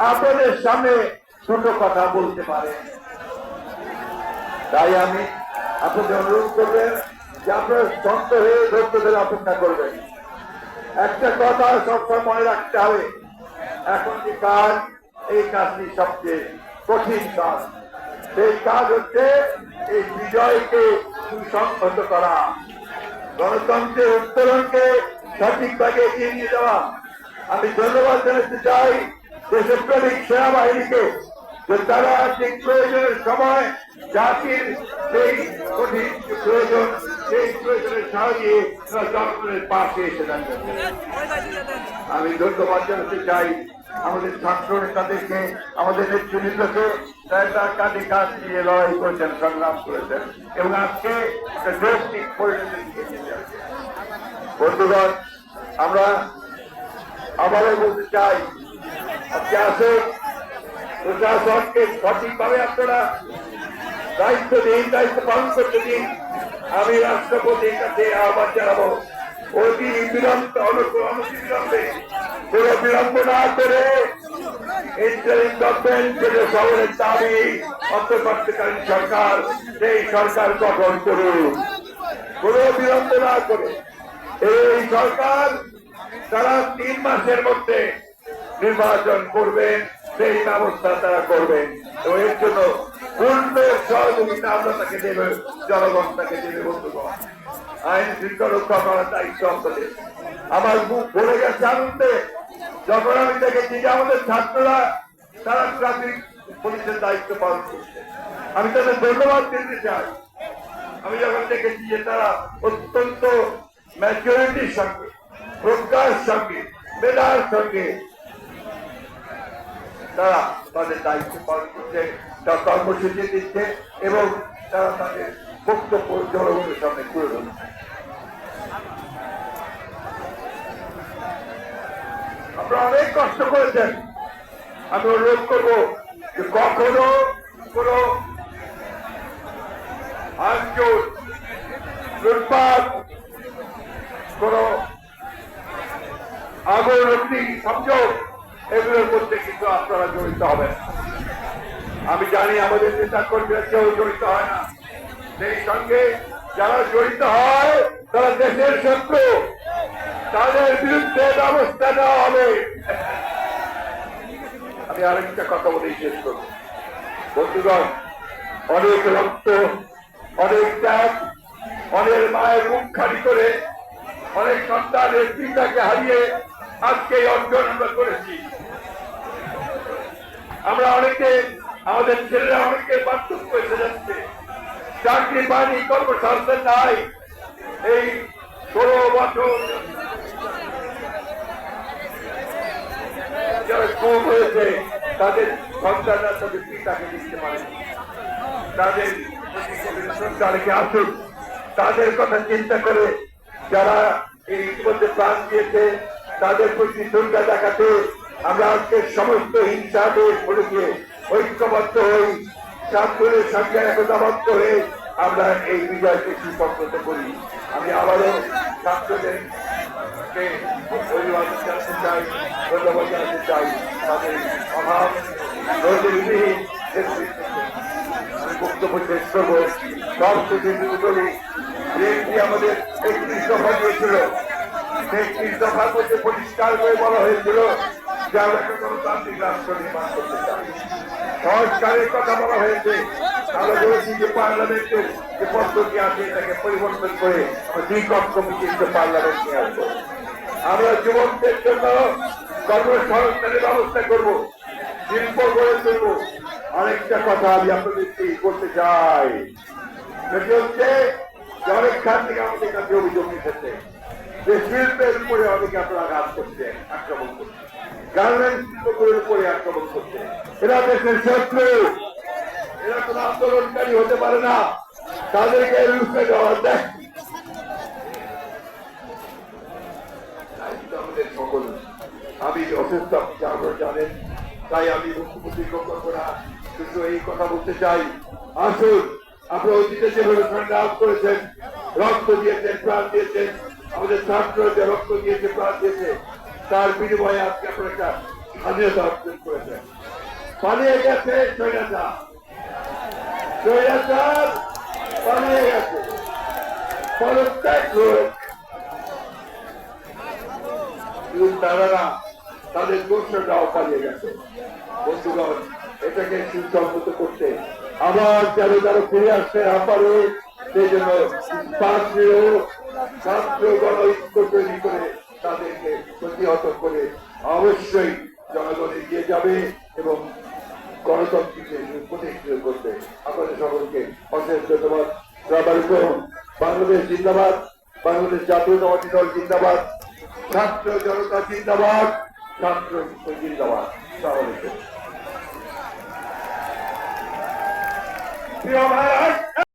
আপনাদের সামনে দুটো কথা বলতে পারে। তাই আমি আপনাদের অনুরোধ করবেন যে আপনারা শান্ত হয়ে ধৈর্য ধরে অপেক্ষা করবেন। একটা কথা সবসময় মনে রাখতে হবে, এখন যে কাজ, এই কাজটি সবচেয়ে কঠিন কাজ। সেই কাজ হচ্ছে এই বিজয়কে সুসংহত করা, গণতন্ত্রের উত্তরণকে সঠিকভাবে এগিয়ে নিয়ে যাওয়া। আমি ধন্যবাদ জানাতে চাই দেশপ্রেমিক সেনাবাহিনীকে যে তারা ঠিক প্রয়োজনের সময় জাতির সেই কঠিন প্রয়োজন, সেই প্রয়োজনের সাহায্যে জনগণের পাশে এসে দাঁড়িয়েছে। আমি ধন্যবাদ জানাতে চাই আমাদের ছাত্র নেতাদেরকে, আমাদের নেতৃবৃন্দকে, তার কাঁধে কাঁধ দিয়ে লড়াই করেছেন, সংগ্রাম করেছেন এবং আজকে একটা যৌক্তিক পরিণতি দিয়েছে। বন্ধুগণ, আমরা আবারও বলতে চাই, আজকে আসে প্রশাসনকে সঠিকভাবে আপনারা দায়িত্ব দিন, দায়িত্ব পালন করতে দিন। আমি রাষ্ট্রপতির কাছে আহ্বান জানাবো, অতি বিলম্বে কোনো বিলম্ব না করে ইন্টারিম গভর্নমেন্ট যে শহরের দাবি অন্তর্বর্তীকালীন সরকার, সেই সরকার গঠন করুন কোনো বিলম্ব না করে। এই সরকার তারা 3 মাসের মধ্যে নির্বাচন করবেন, সেই ব্যবস্থা তারা করবেন এবং এর জন্য পূর্ণ সহযোগিতা আমরা তাকে দেবে, জনগণ তাকে দেবে। বন্ধুগণ, আইন শৃঙ্খলা রক্ষা করার দায়িত্ব আমাদের। আমার মুখ ভরে গেছে আনন্দে যখন আমি দেখেছি যে আমাদের ছাত্ররা তারা ট্রাফিক পুলিশের দায়িত্ব পালন করছে। আমি তাদের ধন্যবাদ দিতে চাই। আমি যখন দেখেছি যে তারা অত্যন্ত ম্যাচুরিটির সঙ্গে, প্রজ্ঞার সঙ্গে, মেধার সঙ্গে তারা তাদের দায়িত্ব পালন করছে, তার কর্মসূচি দিচ্ছে এবং তারা তাদের বক্তব্য জনগণের সামনে তুলে ধরছে। আপনারা অনেক কষ্ট করেছেন। আমি অনুরোধ করবো যে কখনো কোন আঞ্চল লুটপাট, কোন আগুন অগ্নি সংযোগ, এগুলোর মধ্যে কিন্তু আপনারা জড়িত হবেন। আমি জানি আমাদের নেতা কর্মীরা কেউ জড়িত হয় না, সেই সঙ্গে যারা জড়িত হয় তারা দেশের শত্রু, তাদের বিরুদ্ধে ব্যবস্থা নেওয়া হবে। আমি আরেকটা কথা বলেই শেষ করব। বন্ধুগণ, অনেক রক্ত, অনেক ত্যাগ, অনেক মায়ের মুখ খালি করে, অনেক সন্তানের পিতাকে হারিয়ে আজকে এই অর্জন আমরা করেছি। আমরা অনেকে, আমাদের ছেলেরা অনেকে পার্থক্য এসে যাচ্ছে, চাকরি পায়নি, কর্মসংস্থান নাই। এই 16 বছর যারা খুব হয়েছে তাদের সন্তানরা তাদের পিতাকে দিতে পারে, তাদের সন্তানকে আসুক, তাদের কথা চিন্তা করে যারা এই ইতিমধ্যে প্রাণ দিয়েছে তাদের প্রতি শ্রদ্ধা দেখাতে আমরা আজকে সমস্ত হিংসাদের বিরুদ্ধে ঐক্যবদ্ধ হই, ছাত্রদের সঙ্গে একতাবদ্ধ হয়ে আমরা এই বিজয়কে সুসংহত করি। আমি আবারও ছাত্রদেরকে অভিবাদন জানাতে চাই, ধন্যবাদ জানাতে চাই। তাদের অভাব নজিরবিহীন আমি বক্তব্য শেষ করবো। আমাদের 31 দফা দিয়েছিল, সেই 30 দফার মধ্যে পরিষ্কার করে বলা হয়েছিল যে আমরা একটা গণতান্ত্রিক রাষ্ট্র নির্মাণ করতে চাই। সংস্কারের কথা বলা হয়েছে, তাহলে বলেছি যে পার্লামেন্টের যে পদ্ধতি আছে এটাকে পরিবর্তন করে আমরা দ্বিকক্ষ বিশিষ্ট পার্লামেন্ট নিয়ে আসবো। আমরা যুবকদের জন্য কর্মসংস্থানের ব্যবস্থা করবো, শিল্প গড়ে তুলবো। আরেকটা কথা আমি আপনাদেরকে করতে চাই, সেটি হচ্ছে যে অনেক খান থেকে আমাদের কাছে অভিযোগ এসেছে যে শিল্পের উপরে অনেকে আপনারা আঘাত করছে, আক্রমণ করছে, গার্মেন্টস শিল্পের উপরে আক্রমণ করছে। এরা দেশের শত্রু, এরা কোন আন্দোলনকারী হতে পারে না, তাদেরকে রুখে দেওয়া দেয়। সকল আমি অসুস্থ, আপনারা জানেন, তাই আমি বক্তব্য দীর্ঘ করবো না, কিন্তু এই কথা বলতে চাই, আসুন আপনারা অতীতে যেভাবে সংগ্রাম করেছেন, রক্ত দিয়েছেন, প্রাণ দিয়েছেন, আমাদের ছাত্রদের রক্ত দিয়েছে, প্রাণ দিয়েছে, তার বিনিময়ে আজকে আপনারা একটা স্বাধীনতা অর্জন করেছেন। পালিয়ে গেছে স্বৈরাচার, স্বৈরাচার পালিয়ে গেছে, পদত্যাগ লোক তারা না, তাদের দোষরাও পালিয়ে গেছে। বন্ধুগণ, এটাকে সুসংহত করতে আবার যারা যারা ফিরে আসতে না পারে সেই জন্য ছাত্র গণ ঐক্য তৈরি করে তাদেরকে প্রতিহত করে অবশ্যই জনগণ এগিয়ে যাবে এবং গণতন্ত্রকে প্রতিষ্ঠিত করবে। আপনাদের সকলকে অশেষ ধন্যবাদ। বাংলাদেশ জিন্দাবাদ, বাংলাদেশ জাতীয়তাবাদী দল জিন্দাবাদ, ছাত্র জনতা জিন্দাবাদ, ছাত্র জিন্দাবাদ। প্রিয় ভাইরা,